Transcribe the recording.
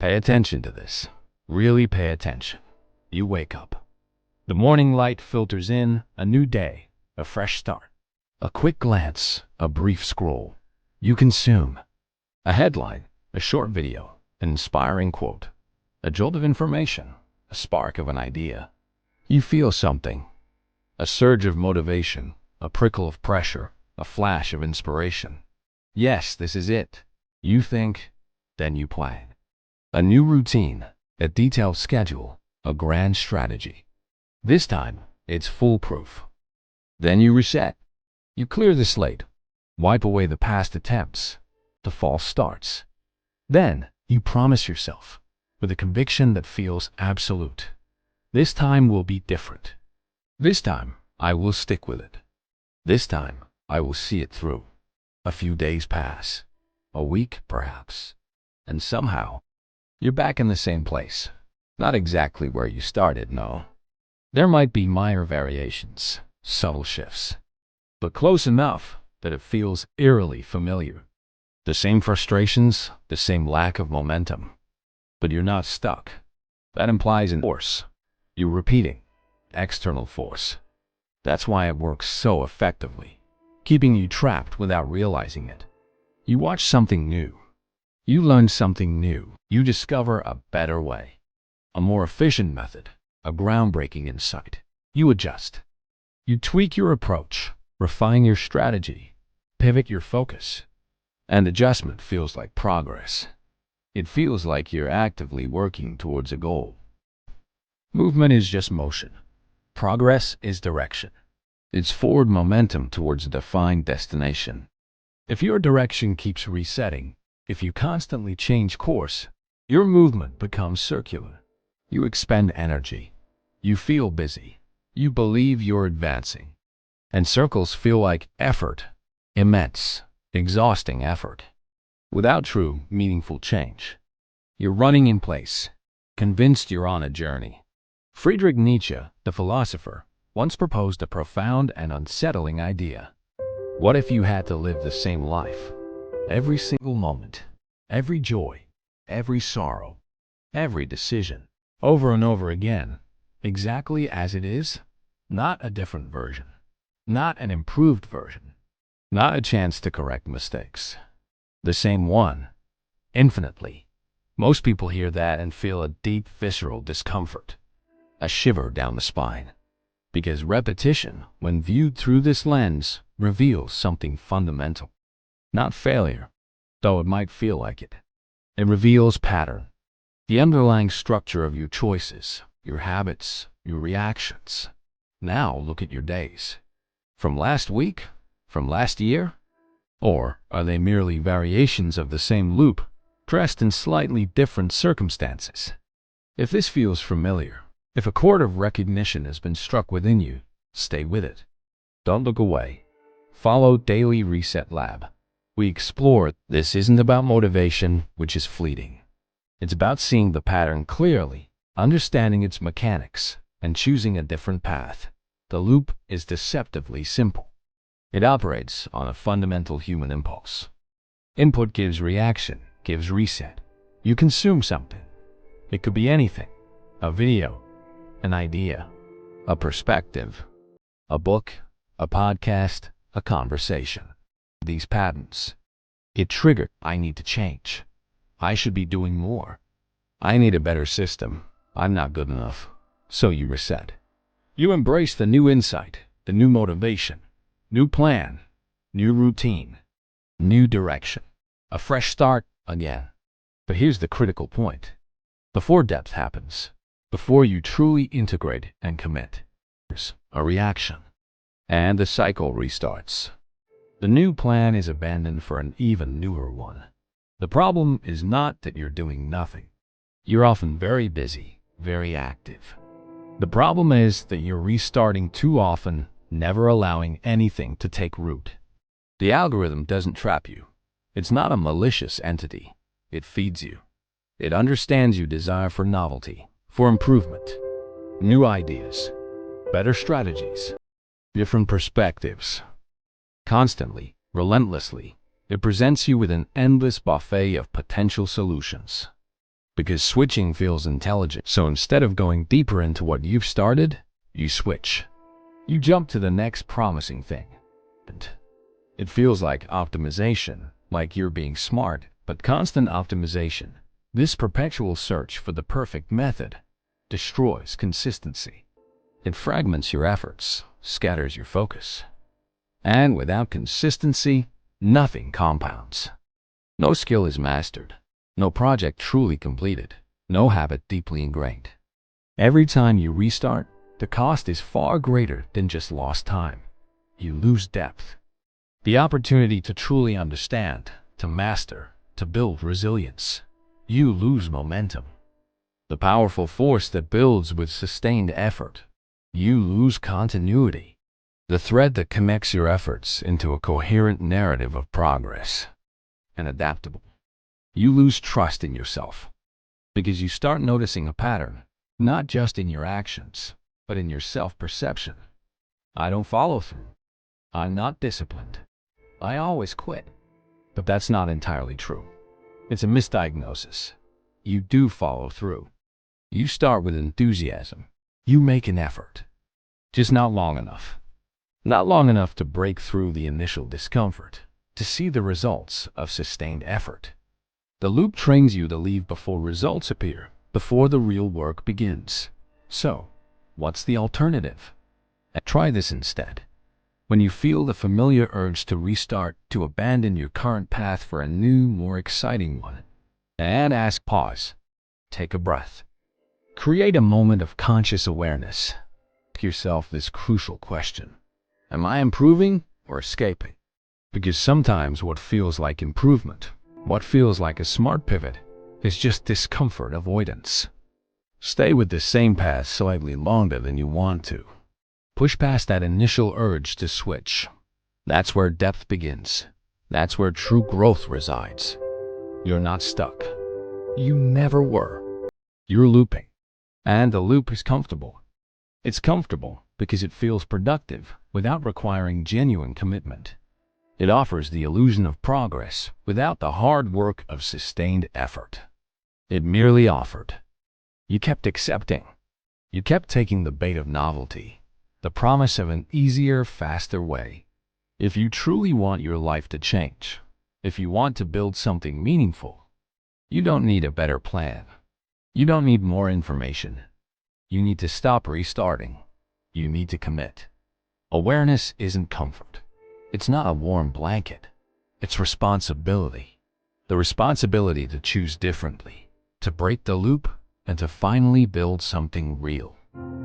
Pay attention to this. Really pay attention. You wake up. The morning light filters in, a new day, a fresh start. A quick glance, a brief scroll. You consume. A headline, a short video, an inspiring quote, a jolt of information, a spark of an idea. You feel something. A surge of motivation, a prickle of pressure, a flash of inspiration. Yes, this is it. You think, then you plan. A new routine, a detailed schedule, a grand strategy. This time, it's foolproof. Then you reset. You clear the slate, wipe away the past attempts, the false starts. Then you promise yourself, with a conviction that feels absolute, this time will be different. This time, I will stick with it. This time, I will see it through. A few days pass, a week perhaps, and somehow, you're back in the same place. Not exactly where you started, no. There might be minor variations, subtle shifts, but close enough that it feels eerily familiar. The same frustrations, the same lack of momentum. But you're not stuck. That implies a force. You're repeating. External force. That's why it works so effectively, keeping you trapped without realizing it. You watch something new. You learn something new. You discover a better way, a more efficient method, a groundbreaking insight. You adjust. You tweak your approach, refine your strategy, pivot your focus. And adjustment feels like progress. It feels like you're actively working towards a goal. Movement is just motion. Progress is direction. It's forward momentum towards a defined destination. If your direction keeps resetting, if you constantly change course, your movement becomes circular. You expend energy. You feel busy. You believe you're advancing. And circles feel like effort, immense, exhausting effort, without true, meaningful change. You're running in place, convinced you're on a journey. Friedrich Nietzsche, the philosopher, once proposed a profound and unsettling idea. What if you had to live the same life? Every single moment, every joy, every sorrow, every decision, over and over again, exactly as it is? Not a different version. Not an improved version. Not a chance to correct mistakes. The same one, infinitely. Most people hear that and feel a deep visceral discomfort, a shiver down the spine. Because repetition, when viewed through this lens, reveals something fundamental. Not failure, though it might feel like it. It reveals pattern, the underlying structure of your choices, your habits, your reactions. Now look at your days. From last week? From last year? Or are they merely variations of the same loop, dressed in slightly different circumstances? If this feels familiar, if a chord of recognition has been struck within you, stay with it. Don't look away. Follow Daily Reset Lab. We explore this isn't about motivation, which is fleeting. It's about seeing the pattern clearly, understanding its mechanics, and choosing a different path. The loop is deceptively simple. It operates on a fundamental human impulse. Input gives reaction, gives reset. You consume something. It could be anything. A video, an idea, a perspective, a book, a podcast, a conversation. These patterns. It triggered, I need to change. I should be doing more. I need a better system. I'm not good enough. So you reset. You embrace the new insight, the new motivation, new plan, new routine, new direction. A fresh start again. But here's the critical point. Before depth happens, before you truly integrate and commit, there's a reaction. And the cycle restarts. The new plan is abandoned for an even newer one. The problem is not that you're doing nothing. You're often very busy, very active. The problem is that you're restarting too often, never allowing anything to take root. The algorithm doesn't trap you. It's not a malicious entity. It feeds you. It understands your desire for novelty, for improvement, new ideas, better strategies, different perspectives. Constantly, relentlessly, it presents you with an endless buffet of potential solutions. because switching feels intelligent. So instead of going deeper into what you've started, you switch. You jump to the next promising thing. And it feels like optimization, like you're being smart, but constant optimization, this perpetual search for the perfect method, destroys consistency. It fragments your efforts, scatters your focus. And without consistency, nothing compounds. No skill is mastered, no project truly completed, no habit deeply ingrained. Every time you restart, the cost is far greater than just lost time. You lose depth, the opportunity to truly understand, to master, to build resilience. You lose momentum, the powerful force that builds with sustained effort. You lose continuity, the thread that connects your efforts into a coherent narrative of progress. And adaptable. You lose trust in yourself, because you start noticing a pattern, not just in your actions, but in your self-perception. I don't follow through. I'm not disciplined. I always quit. But that's not entirely true. It's a misdiagnosis. You do follow through. You start with enthusiasm. You make an effort. Just not long enough. Not long enough to break through the initial discomfort, to see the results of sustained effort. The loop trains you to leave before results appear, before the real work begins. So, what's the alternative? Try this instead. When you feel the familiar urge to restart, to abandon your current path for a new, more exciting one, and pause. Take a breath. Create a moment of conscious awareness. Ask yourself this crucial question. Am I improving or escaping? Because sometimes what feels like improvement, what feels like a smart pivot, is just discomfort avoidance. Stay with the same path slightly longer than you want to. Push past that initial urge to switch. That's where depth begins. That's where true growth resides. You're not stuck. You never were. You're looping. And the loop is comfortable. It's comfortable because it feels productive without requiring genuine commitment. It offers the illusion of progress without the hard work of sustained effort. It merely offered. You kept accepting. You kept taking the bait of novelty, the promise of an easier, faster way. If you truly want your life to change, if you want to build something meaningful, you don't need a better plan. You don't need more information. You need to stop restarting. You need to commit. Awareness isn't comfort. It's not a warm blanket. It's responsibility. The responsibility to choose differently, to break the loop, and to finally build something real.